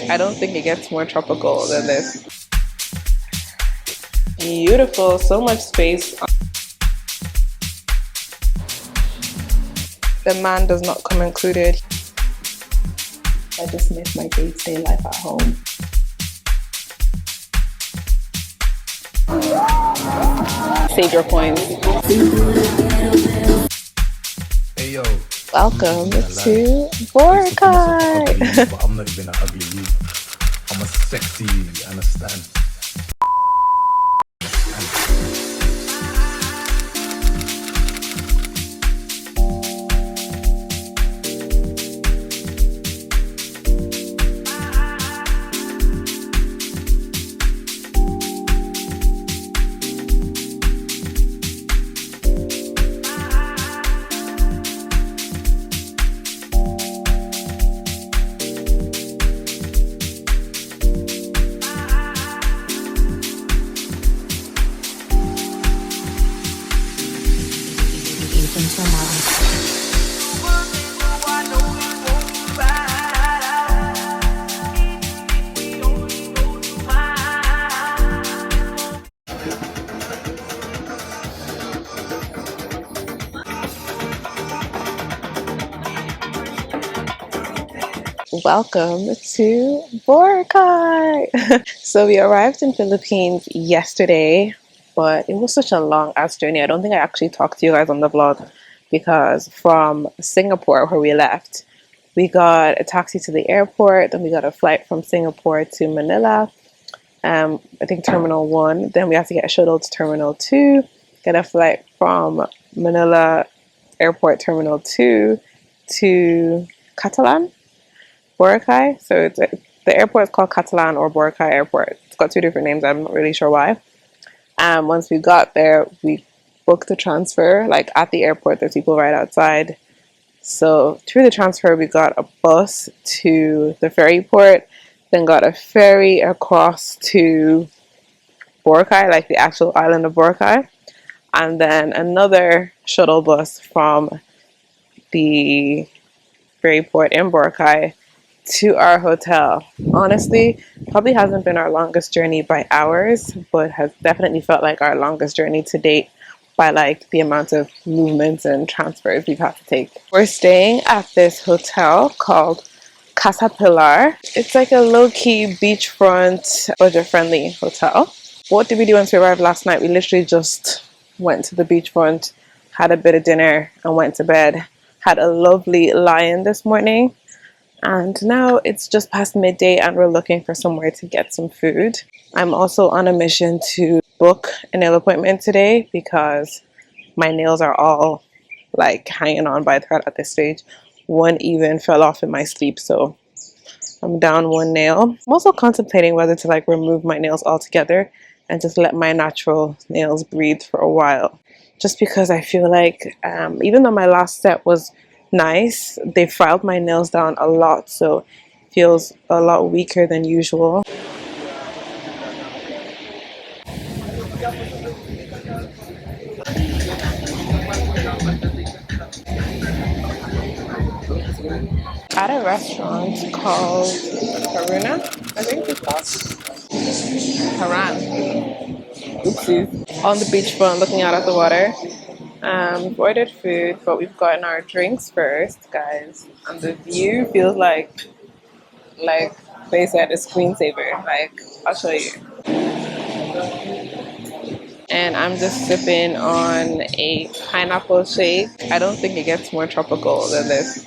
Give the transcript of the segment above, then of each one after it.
I don't think it gets more tropical than this. Beautiful, so much space. The man does not come included. I just miss my day-to-day life at home. Save your coins. Hey yo. Welcome to Boracay. But I'm not even an ugly youth. I'm a sexy, you understand? Welcome to Boracay. So we arrived in Philippines yesterday, but it was such a long ass journey. I don't think I actually talked to you guys on the vlog because from Singapore, where we left, we got a taxi to the airport, then we got a flight from Singapore to Manila, I think Terminal 1, then we have to get a shuttle to Terminal 2, get a flight from Manila Airport Terminal 2 to Catalan, Boracay. So the airport is called Catalan or Boracay Airport. It's got two different names. I'm not really sure why. Once we got there, we booked the transfer. Like at the airport, there's people right outside. So through the transfer, we got a bus to the ferry port, then got a ferry across to Boracay, like the actual island of Boracay, and then another shuttle bus from the ferry port in Boracay to our hotel. Honestly, probably hasn't been our longest journey by hours, but has definitely felt like our longest journey to date by like the amount of movements and transfers we've had to take. We're staying at this hotel called Casa Pilar. It's like a low-key beachfront, budget-friendly hotel. What did we do once we arrived last night? We literally just went to the beachfront, had a bit of dinner, and went to bed. Had a lovely lie-in this morning. And now it's just past midday and we're looking for somewhere to get some food. I'm also on a mission to book a nail appointment today because my nails are all like hanging on by a thread at this stage. One even fell off in my sleep, so I'm down one nail. I'm also contemplating whether to like remove my nails altogether and just let my natural nails breathe for a while. Just because I feel like even though my last set was nice, they filed my nails down a lot, so it feels a lot weaker than usual. At a restaurant called Haruna, I think it's called Haran. Oopsies. On the beachfront, looking out at the water. We've ordered food, but we've gotten our drinks first, guys. And the view feels like they said a screensaver. Like, I'll show you. And I'm just sipping on a pineapple shake. I don't think it gets more tropical than this.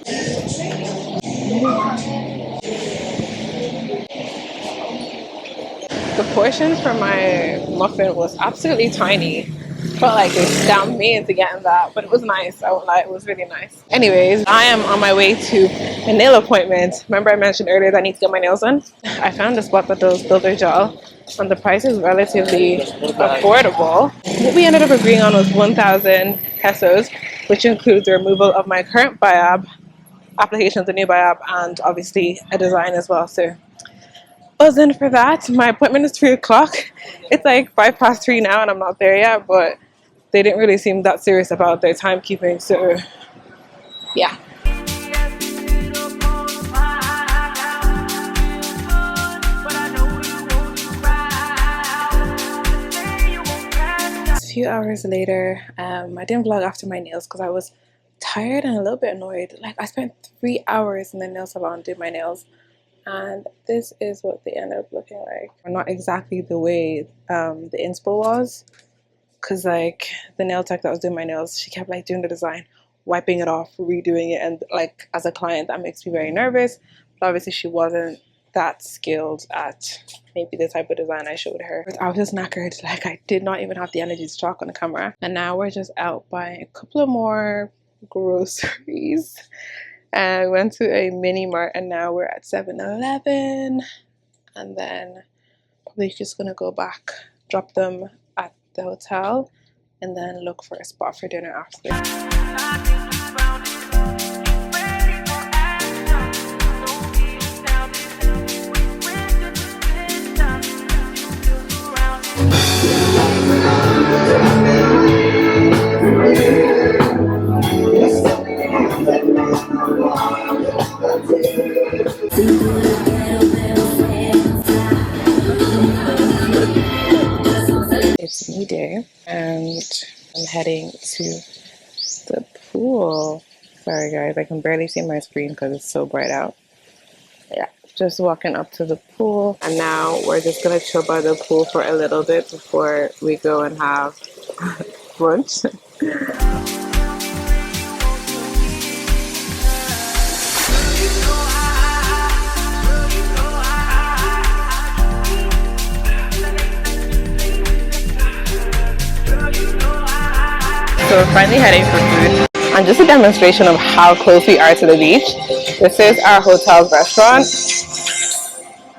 The portion for my muffin was absolutely tiny. Felt like they scammed me into getting that, but it was nice. I won't lie, it was really nice. Anyways, I am on my way to a nail appointment. Remember I mentioned earlier that I need to get my nails done? I found a spot that does builder gel, and the price is relatively affordable. What we ended up agreeing on was 1,000 pesos, which includes the removal of my current biab, application of the new biab, and obviously a design as well. So buzzing for that. My appointment is 3 o'clock. It's like 3:05 now and I'm not there yet, but they didn't really seem that serious about their timekeeping, so yeah. few hours later. I didn't vlog after my nails because I was tired and a little bit annoyed. Like, I spent 3 hours in the nail salon doing my nails, and this is what they ended up looking like. Not exactly the way the inspo was, because like the nail tech that was doing my nails, she kept like doing the design, wiping it off, redoing it, and like as a client that makes me very nervous. But obviously she wasn't that skilled at maybe the type of design I showed her. But I was just knackered. Like, I did not even have the energy to talk on the camera. And now we're just out buying a couple of more groceries, and we went to a mini mart, and now we're at 7-Eleven, and then probably just gonna go back, drop them at the hotel, and then look for a spot for dinner after. It's me day, and I'm heading to the pool. Sorry guys, I can barely see my screen because it's so bright out. Yeah, just walking up to the pool, and now we're just gonna chill by the pool for a little bit before we go and have brunch. So we're finally heading for food. And just a demonstration of how close we are to the beach. This is our hotel's restaurant,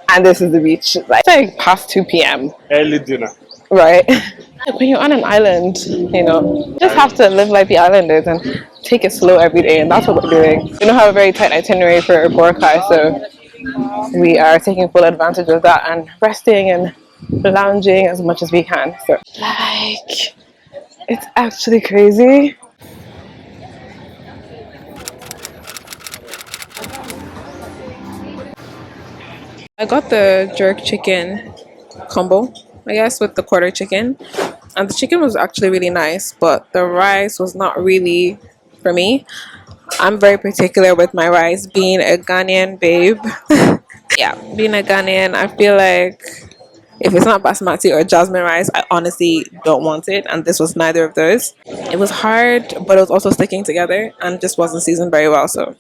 and this is the beach. It's like past 2 p.m. Early dinner. Right? When you're on an island, you know, you just have to live like the islanders and take it slow every day, and that's what we're doing. We don't have a very tight itinerary for Boracay, so we are taking full advantage of that and resting and lounging as much as we can. So, like, it's actually crazy. I got the jerk chicken combo, I guess, with the quarter chicken. And the chicken was actually really nice, but the rice was not really for me. I'm very particular with my rice, being a Ghanaian babe. Yeah, being a Ghanaian, I feel like if it's not basmati or jasmine rice, I honestly don't want it. And this was neither of those. It was hard, but it was also sticking together and just wasn't seasoned very well. So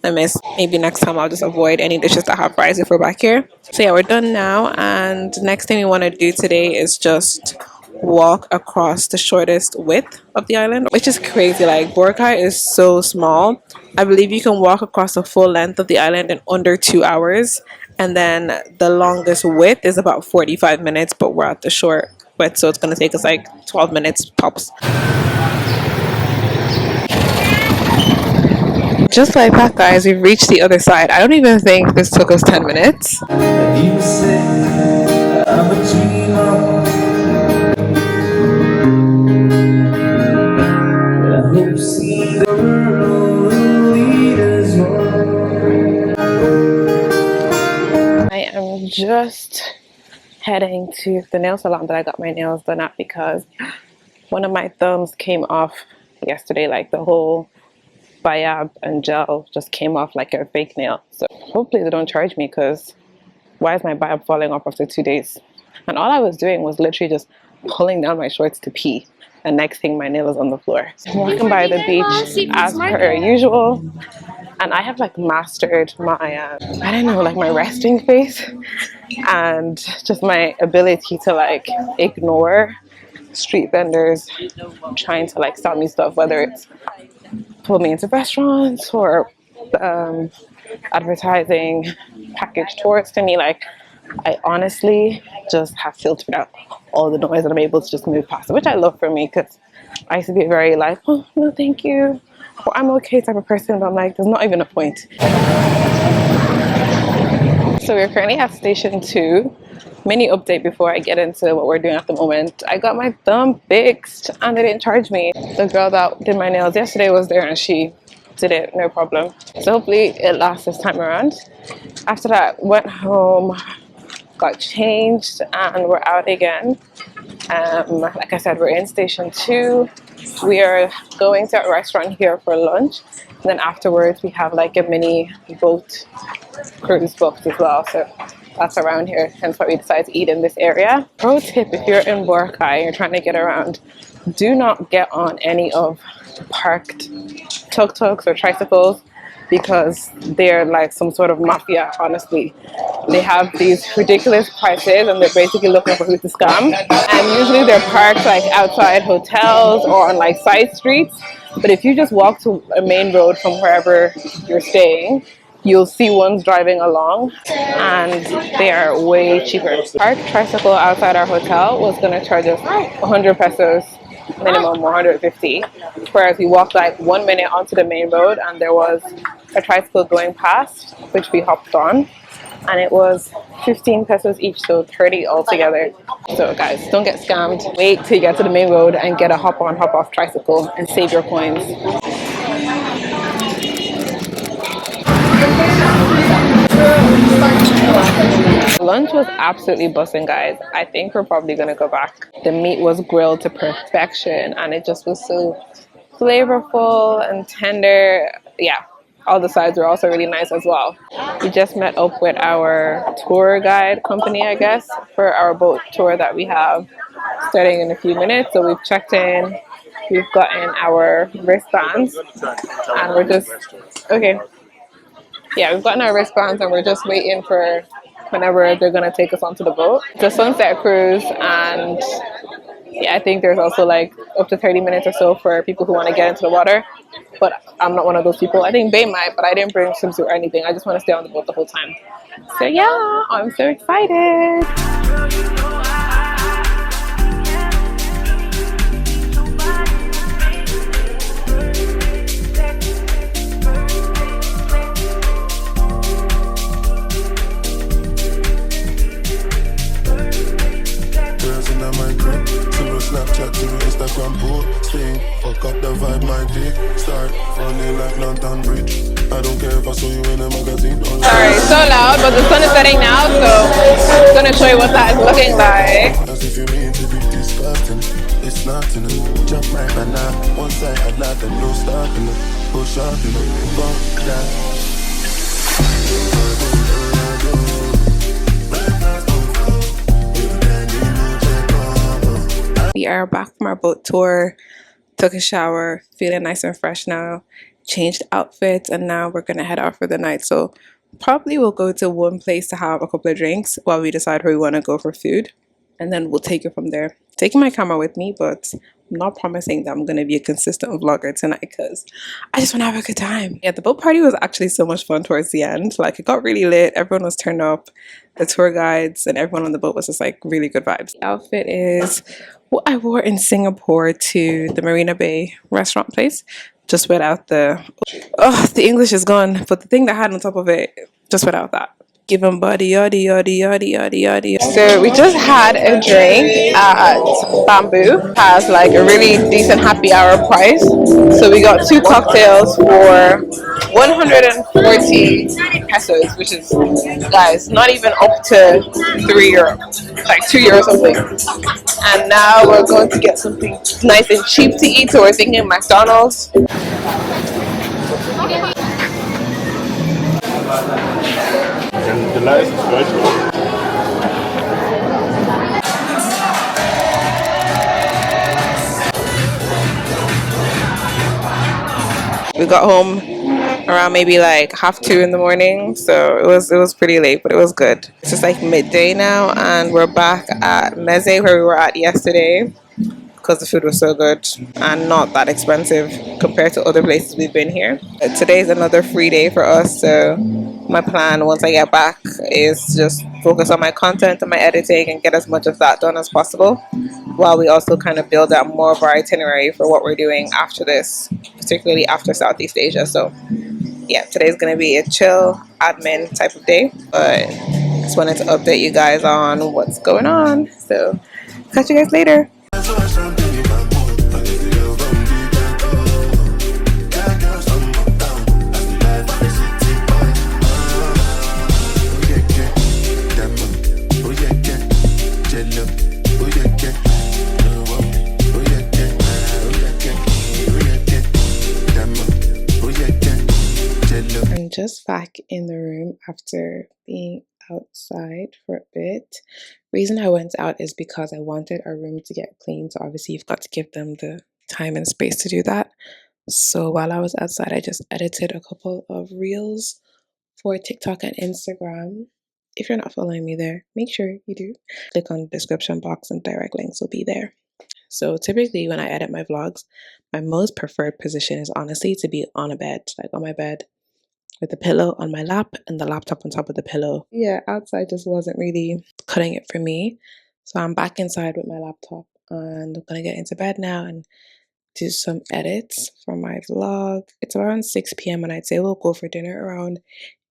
I miss. Maybe next time I'll just avoid any dishes that have rice if we're back here. So yeah, we're done now. And next thing we want to do today is just walk across the shortest width of the island, which is crazy. Like, Boracay is so small. I believe you can walk across the full length of the island in under 2 hours. And then the longest width is about 45 minutes, but we're at the short width, so it's going to take us like 12 minutes tops. Just like that, guys, we've reached the other side. I don't even think this took us 10 minutes. You say I'm a dreamer, but I hope see the world will lead us on. I am just heading to the nail salon that I got my nails done at because one of my thumbs came off yesterday. Like, the whole biab and gel just came off like a fake nail. So hopefully they don't charge me, because why is my biab falling off after 2 days? And all I was doing was literally just pulling down my shorts to pee, and next thing my nail is on the floor. So I'm walking by the beach as per usual, and I have like mastered my I don't know, like my resting face and just my ability to like ignore street vendors trying to like sell me stuff, whether it's pull me into restaurants or advertising package tours to me. Like, I honestly just have filtered out all the noise and I'm able to just move past it, which I love for me, because I used to be very like, oh no thank you, or I'm okay type of person, but I'm like, there's not even a point. So we're currently at station 2. Mini update before I get into what we're doing at the moment. I got my thumb fixed and they didn't charge me. The girl that did my nails yesterday was there and she did it, no problem. So hopefully it lasts this time around. After that, went home, got changed, and we're out again. Like I said, we're in station 2. We are going to a restaurant here for lunch, and then afterwards we have like a mini boat cruise booked as well. So that's around here, hence why we decided to eat in this area. Pro tip: if you're in Boracay and you're trying to get around, do not get on any of the parked tuk-tuks or tricycles, because they're like some sort of mafia, honestly. They have these ridiculous prices and they're basically looking for who to scam. And usually they're parked like outside hotels or on like side streets. But if you just walk to a main road from wherever you're staying, you'll see ones driving along and they are way cheaper. Our tricycle outside our hotel was going to charge us 100 pesos minimum, 150, whereas we walked like 1 minute onto the main road and there was a tricycle going past, which we hopped on, and it was 15 pesos each, so 30 altogether. So guys, don't get scammed. Wait till you get to the main road and get a hop on hop off tricycle and save your coins. Lunch was absolutely busting, guys. I think we're probably gonna go back. The meat was grilled to perfection and it just was so flavorful and tender. Yeah, all the sides were also really nice as well. We just met up with our tour guide company, I guess, for our boat tour that we have starting in a few minutes. So we've checked in, we've gotten our wristbands, and we're just okay. Yeah, we've gotten our wristbands and we're just waiting for whenever they're gonna take us onto the boat. It's a sunset cruise, and yeah, I think there's also like up to 30 minutes or so for people who want to get into the water. But I'm not one of those people. I think Bay might, but I didn't bring swimsuit or anything. I just want to stay on the boat the whole time. So yeah, I'm so excited. Snapchat to Instagram posting. Fuck up the vibe, my dick. Start running like London Bridge. I don't care if I saw you in a magazine. Sorry, so loud, but the sun is setting now, so I'm gonna show you what that is looking like. As if you mean to be disgusting. It's nothing. Jump right banana. One side I like and no stopping. Push up, fuck that. We are back from our boat tour, took a shower, feeling nice and fresh now, changed outfits, and now we're gonna head out for the night. So probably we'll go to one place to have a couple of drinks while we decide where we want to go for food, and then we'll take it from there. Taking my camera with me, but I'm not promising that I'm going to be a consistent vlogger tonight because I just want to have a good time. Yeah, the boat party was actually so much fun towards the end. Like, it got really lit, everyone was turned up, the tour guides and everyone on the boat was just like really good vibes. The outfit is what I wore in Singapore to the Marina Bay restaurant place, just without the English is gone, but the thing that I had on top of it, just without that. Give them body yaddy yaddy yaddy yaddy yaddy. So we just had a drink at Bamboo. Has like a really decent happy hour price. So we got 2 cocktails for 140 pesos, which is, guys, not even up to €3, like €2 something. And now we're going to get something nice and cheap to eat. So we're thinking McDonald's. And the license, right? We got home around maybe like 2:30 in the morning, so it was pretty late, but it was good. It's just like midday now, and we're back at Meze where we were at yesterday because the food was so good and not that expensive compared to other places we've been here. Today's another free day for us, so my plan once I get back is just focus on my content and my editing and get as much of that done as possible, while we also kind of build out more of our itinerary for what we're doing after this, particularly after Southeast Asia. So yeah, today's gonna be a chill admin type of day, but just wanted to update you guys on what's going on. So catch you guys later. room after being outside for a bit. Reason I went out is because I wanted our room to get clean. So obviously you've got to give them the time and space to do that. So while I was outside, I just edited a couple of reels for TikTok and Instagram. If you're not following me there, make sure you do. Click on the description box and direct links will be there. So typically when I edit my vlogs, my most preferred position is honestly to be on a bed, like on my bed with the pillow on my lap and the laptop on top of the pillow. Yeah, outside just wasn't really cutting it for me. So I'm back inside with my laptop and I'm gonna get into bed now and do some edits for my vlog. It's around 6 p.m. and I'd say we'll go for dinner around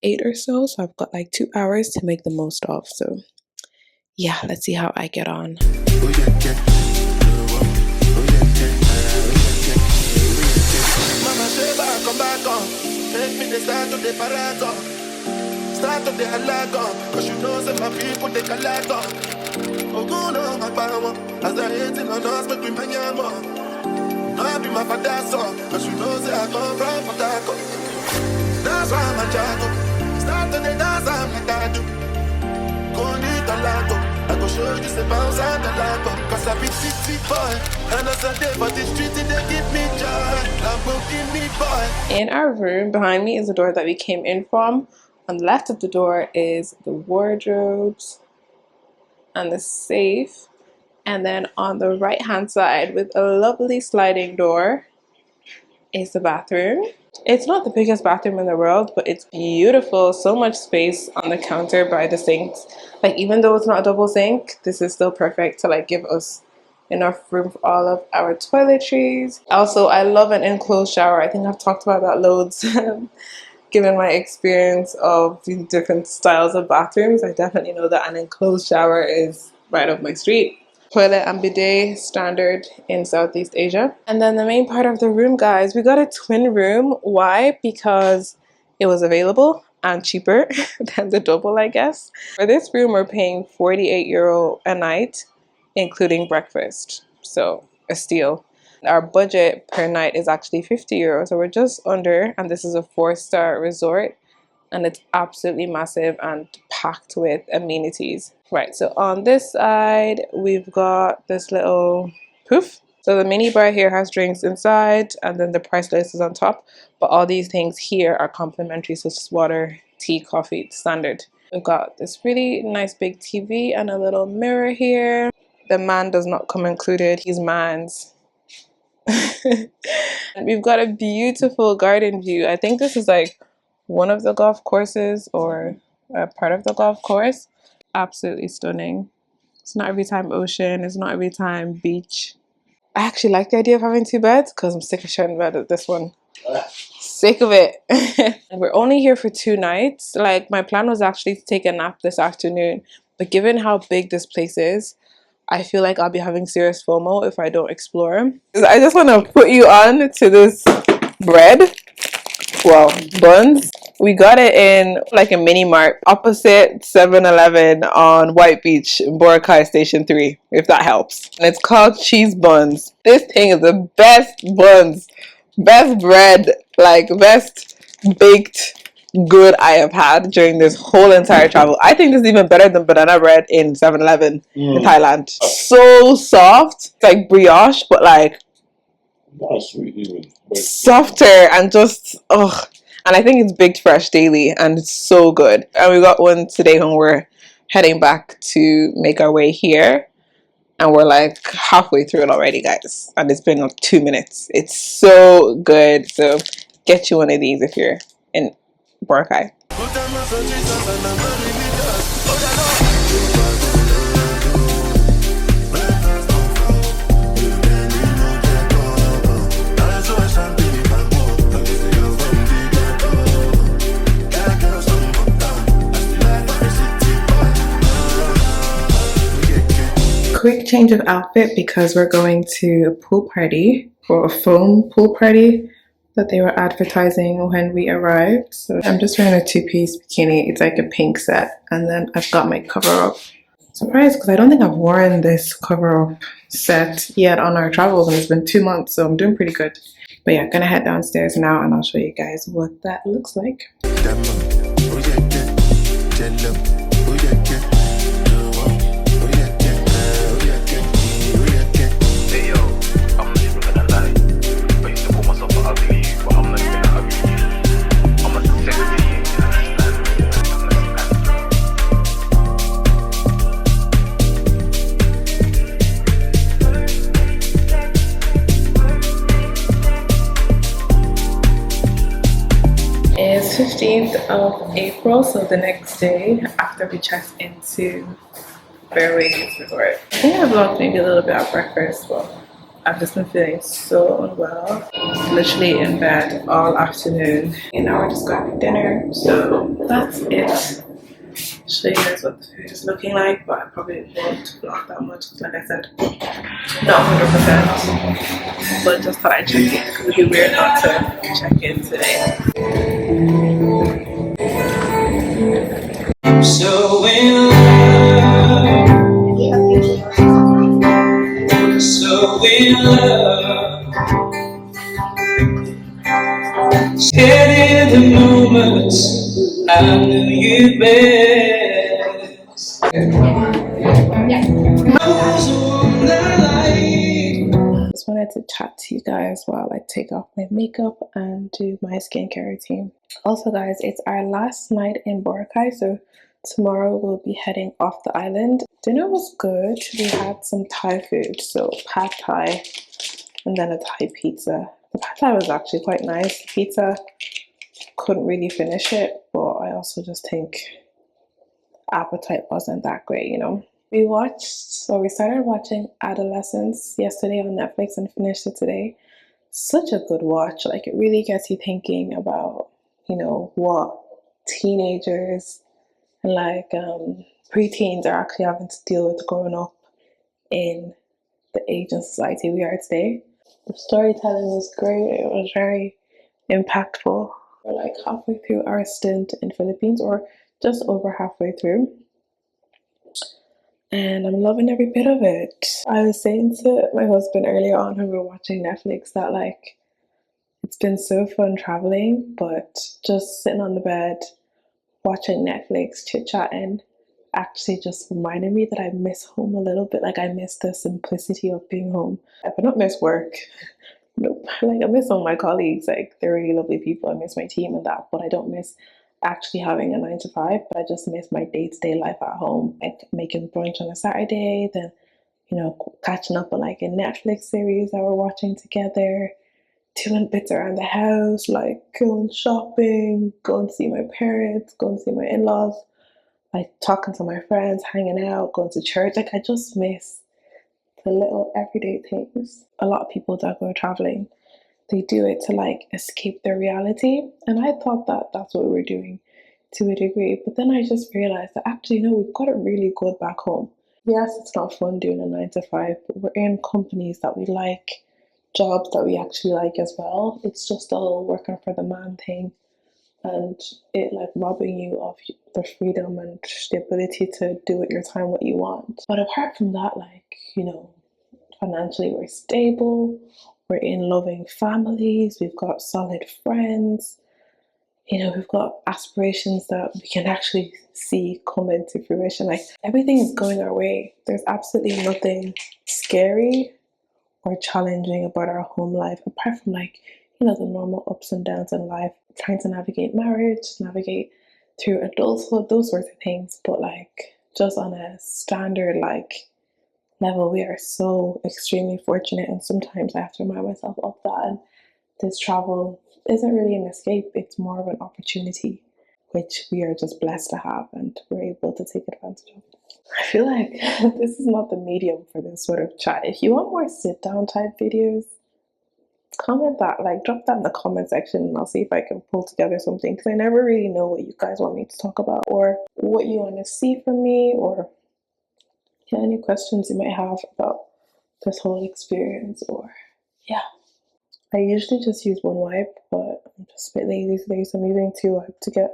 8 or so. So I've got like 2 hours to make the most of. So yeah, let's see how I get on. Make me the start of the paragon. Start of the halagon. Cause you know some my people they calato. Oh go no my power. As I hating on us make me manyamo. No I be my father son. Cause you know say I come from Potako. That's why I'm a jago. Start of the dance I'm a dadu. Go need the lago. I go show you the bounce and the lago. Cause I be city boy. And as I day for the street they give me joy. Lambo give me boy. In our room, behind me is the door that we came in from. On the left of the door is the wardrobes and the safe. And then on the right hand side with a lovely sliding door is the bathroom. It's not the biggest bathroom in the world, but it's beautiful. So much space on the counter by the sinks. Like even though it's not a double sink, this is still perfect to like give us enough room for all of our toiletries. Also, I love an enclosed shower. I think I've talked about that loads. Given my experience of the different styles of bathrooms, I definitely know that an enclosed shower is right up my street. Toilet and bidet standard in Southeast Asia. And then the main part of the room, guys, we got a twin room. Why? Because it was available and cheaper than the double, I guess. For this room, we're paying €48 a night, including breakfast. So a steal. Our budget per night is actually €50, so we're just under, and this is a 4-star resort, and it's absolutely massive and packed with amenities. Right, so on this side, we've got this little poof. So the mini bar here has drinks inside, and then the price list is on top, but all these things here are complimentary, such as water, tea, coffee, standard. We've got this really nice big TV and a little mirror here. The man does not come included, he's man's. We've got a beautiful garden view. I think this is like one of the golf courses or a part of the golf course. Absolutely stunning. It's not every time ocean, it's not every time beach. I actually like the idea of having 2 beds because I'm sick of sharing a bed at this one. Sick of it. And we're only here for 2 nights. Like my plan was actually to take a nap this afternoon, but given how big this place is, I feel like I'll be having serious FOMO if I don't explore. I just want to put you on to this bread. Well, buns. We got it in like a mini mart opposite 7-Eleven on White Beach, Boracay Station 3, if that helps. And it's called cheese buns. This thing is the best buns, best bread, like best baked good I have had during this whole entire travel. I think this is even better than banana bread in 7-Eleven in Thailand. So soft. It's like brioche, but like not sweet even. Softer and just and I think it's baked fresh daily and it's so good. And we got one today when we're heading back to make our way here, and we're like halfway through it already, guys, and it's been like 2 minutes. It's so good. So get you one of these if you're in Boracay. Quick change of outfit because we're going to a pool party, or a foam pool party that they were advertising when we arrived. So I'm just wearing a 2-piece bikini. It's like a pink set, and then I've got my cover up. Surprised because I don't think I've worn this cover up set yet on our travels, and it's been 2 months, so I'm doing pretty good. But yeah, gonna head downstairs now and I'll show you guys what that looks like. jello. Oh yeah, yeah. Oh yeah, yeah. Oh yeah, yeah. Oh yeah, yeah. Hey yo, I'm not even gonna lie. I used to call myself an ugly you, but I'm not even an ugly you. I'm a sexy you. It's 15th of April, so the next day after we checked into Fairways Resort. I think I vlogged maybe a little bit at breakfast, but I've just been feeling so unwell. Literally in bed all afternoon. And now we're just going to dinner, so that's it. Show you guys what the food is looking like, but I probably won't vlog that much because, like I said, not 100%. But just thought I'd check in because it'd be weird not to check in today. So in love, so in love. Said in the moments I knew you best. I was the one that Just wanted to chat to you guys while I take off my makeup and do my skincare routine. Also, guys, it's our last night in Boracay, so tomorrow we'll be heading off the island. Dinner was good. We had some Thai food, so pad Thai and then a Thai pizza. The pad Thai was actually quite nice. The pizza, couldn't really finish it, but I also just think appetite wasn't that great, you know. We started watching Adolescence yesterday on Netflix and finished it today. Such a good watch. Like, it really gets you thinking about, you know, what teenagers and like preteens are actually having to deal with growing up in the age and society we are today. The storytelling was great. It was very impactful. We're like halfway through our stint in Philippines, or just over halfway through. And I'm loving every bit of it. I was saying to my husband earlier on when we were watching Netflix that, like, it's been so fun traveling, but just sitting on the bed watching Netflix, chit-chatting, actually just reminded me that I miss home a little bit. Like, I miss the simplicity of being home. I don't miss work. Nope. Like, I miss some of my colleagues. Like, they're really lovely people. I miss my team and that, but I don't miss actually having a 9 to 5. But I just miss my day-to-day life at home, like making brunch on a Saturday, then, you know, catching up on like a Netflix series that we're watching together, doing bits around the house, like going shopping, going to see my parents, going to see my in-laws, like talking to my friends, hanging out, going to church. Like, I just miss the little everyday things. A lot of people that go traveling, they do it to like escape their reality, and I thought that that's what we were doing to a degree, but then I just realized that actually, no, we've got it really good back home. Yes, it's not fun doing a 9 to 5, but we're in companies that we like, jobs that we actually like as well. It's just a little working for the man thing, and it like robbing you of the freedom and the ability to do with your time what you want. But apart from that, like, you know, financially we're stable, we're in loving families, we've got solid friends, you know, we've got aspirations that we can actually see come into fruition. Like, everything is going our way. There's absolutely nothing scary or challenging about our home life, apart from like, you know, the normal ups and downs in life, trying to navigate marriage, navigate through adulthood, those sorts of things. But like, just on a standard like level, we are so extremely fortunate, and sometimes I have to remind myself of that. And this travel isn't really an escape, it's more of an opportunity, which we are just blessed to have and we're able to take advantage of. I feel like this is not the medium for this sort of chat. If you want more sit down type videos, comment that, like drop that in the comment section, and I'll see if I can pull together something, because I never really know what you guys want me to talk about or what you want to see from me, or any questions you might have about this whole experience. Or yeah, I usually just use one wipe, but I'm just a bit lazy today, so I'm using 2 wipes to get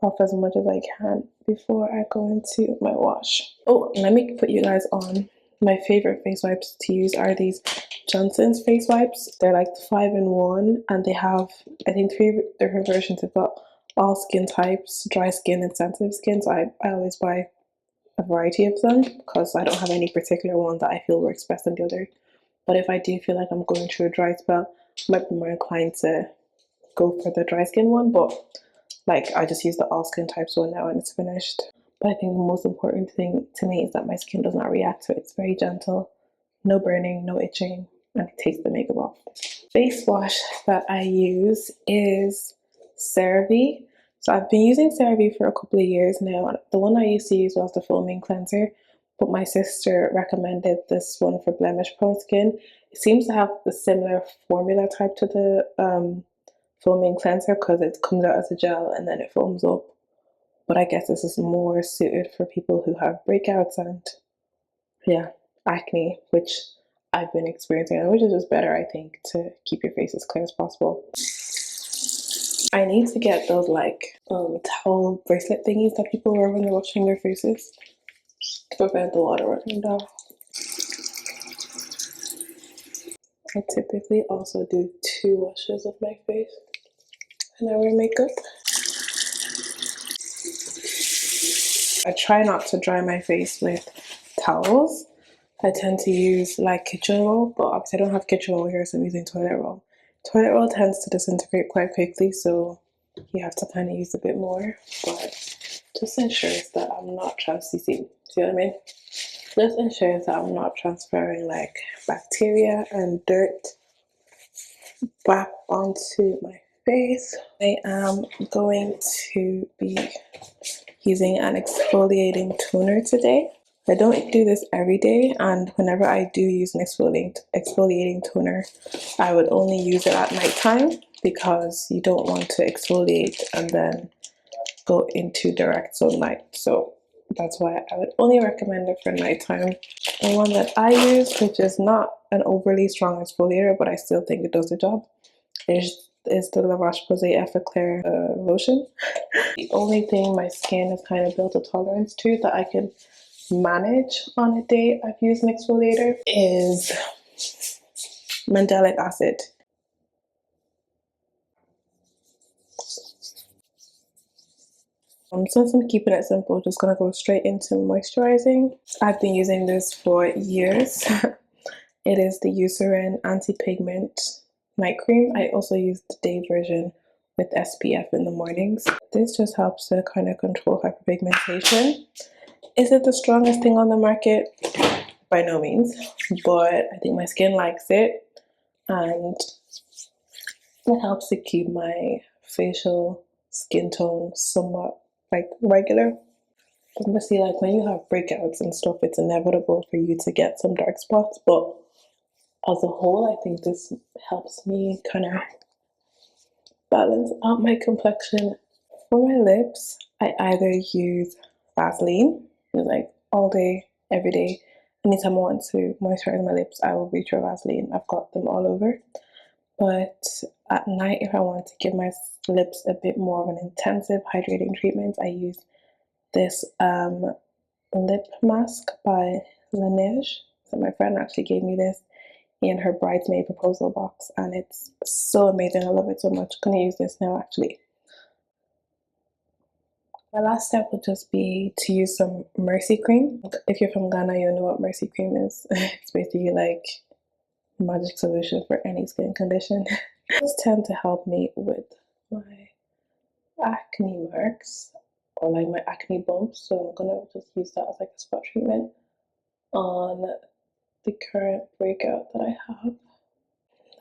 off as much as I can before I go into my wash. Oh, let me put you guys on. My favorite face wipes to use are these Johnson's face wipes. They're like the 5-in-1, and they have, I think, 3 different versions. They've got all skin types, dry skin and sensitive skin. So I always buy a variety of them because I don't have any particular one that I feel works best than the other. But if I do feel like I'm going through a dry spell, I might be more inclined to go for the dry skin one. But like I just use the all skin types one now and it's finished. But I think the most important thing to me is that my skin does not react to it. It's very gentle, no burning, no itching, and it takes the makeup off. Face wash that I use is CeraVe. So I've been using CeraVe for a couple of years now. The one I used to use was the foaming cleanser, but my sister recommended this one for blemish prone skin. It seems to have the similar formula type to the foaming cleanser because it comes out as a gel and then it foams up. But I guess this is more suited for people who have breakouts and acne, which I've been experiencing, and which is just better, I think, to keep your face as clear as possible. I need to get those like towel bracelet thingies that people wear when they're washing their faces to prevent the water running down. I typically also do 2 washes of my face when I wear makeup. I try not to dry my face with towels. I tend to use like kitchen roll, but obviously I don't have kitchen roll here, so I'm using toilet roll. Toilet roll tends to disintegrate quite quickly, so you have to kind of use a bit more, but just ensures that I'm not see what I mean? Just ensures that I'm not transferring like bacteria and dirt back onto my face. I am going to be using an exfoliating toner today. I don't do this every day, and whenever I do use an exfoliating toner, I would only use it at nighttime because you don't want to exfoliate and then go into direct sunlight. So that's why I would only recommend it for nighttime. The one that I use, which is not an overly strong exfoliator, but I still think it does the job, is the La Roche-Posay Effaclar lotion. The only thing my skin has kind of built a tolerance to that I can manage on a day I've used an exfoliator is mandelic acid. Since I'm keeping it simple, just gonna go straight into moisturizing. I've been using this for years. It is the Eucerin Anti-Pigment Night Cream. I also use the day version with SPF in the mornings. This just helps to kind of control hyperpigmentation. Is it the strongest thing on the market? By no means, but I think my skin likes it, and it helps to keep my facial skin tone somewhat like regular. Obviously, like when you have breakouts and stuff, it's inevitable for you to get some dark spots, but as a whole, I think this helps me kind of balance out my complexion. For my lips, I either use Vaseline, like all day, every day. Anytime I want to moisturize my lips, I will reach for Vaseline. I've got them all over. But at night, if I want to give my lips a bit more of an intensive hydrating treatment, I use this lip mask by Laneige. So my friend actually gave me this in her bridesmaid proposal box, and it's so amazing. I love it so much. I'm gonna use this now actually. My last step would just be to use some Mercy cream. If you're from Ghana, you'll know what Mercy cream is. It's basically like magic solution for any skin condition. Those tend to help me with my acne marks or like my acne bumps. So I'm gonna just use that as like a spot treatment on the current breakout that I have.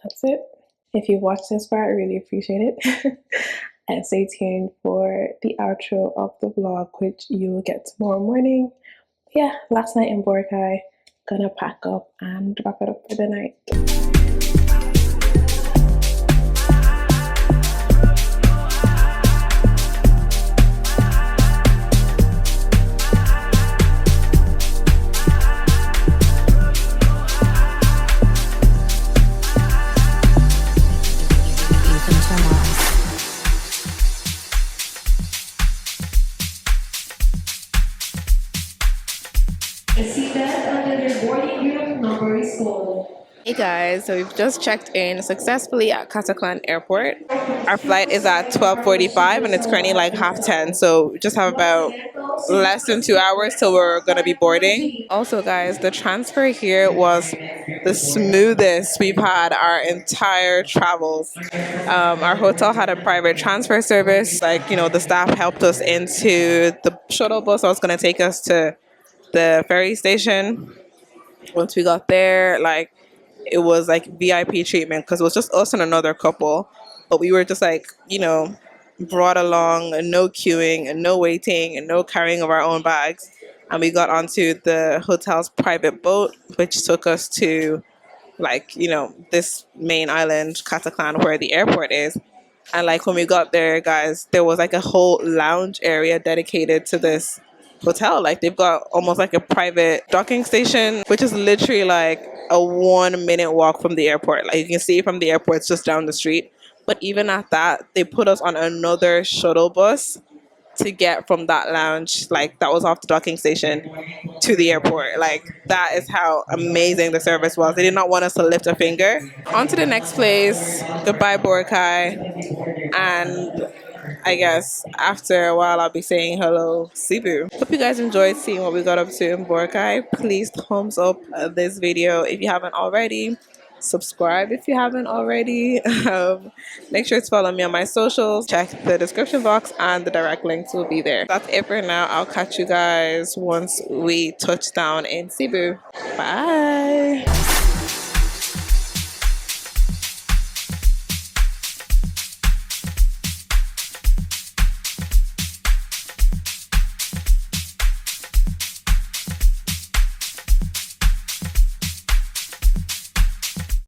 That's it. If you watched this far, I really appreciate it. And stay tuned for the outro of the vlog, which you will get tomorrow morning. Yeah, last night in Boracay, gonna pack up and wrap it up for the night. The seatbelt under their boarding group number is full. Hey guys, so we've just checked in successfully at Cataclan Airport. Our flight is at 12:45 and it's currently like half 10, so we just have about less than 2 hours till we're gonna be boarding. Also guys, the transfer here was the smoothest we've had our entire travels. Our hotel had a private transfer service, like, you know, the staff helped us into the shuttle bus that was gonna take us to the ferry station. Once we got there, like, it was like VIP treatment because it was just us and another couple, but we were just like, you know, brought along, and no queuing and no waiting and no carrying of our own bags. And we got onto the hotel's private boat, which took us to, like, you know, this main island, Cataclan, where the airport is. And like when we got there, guys, there was like a whole lounge area dedicated to this hotel. Like they've got almost like a private docking station, which is literally like a 1 minute walk from the airport. Like you can see from the airport, it's just down the street. But even at that, they put us on another shuttle bus to get from that lounge, like that was off the docking station, to the airport. Like that is how amazing the service was. They did not want us to lift a finger. On to the next place. Goodbye, Boracay. And I guess after a while I'll be saying hello, Cebu. Hope you guys enjoyed seeing what we got up to in Boracay. Please thumbs up this video if you haven't already. Subscribe if you haven't already. Make sure to follow me on my socials. Check the description box and the direct links will be there. That's it for now. I'll catch you guys once we touch down in Cebu. Bye.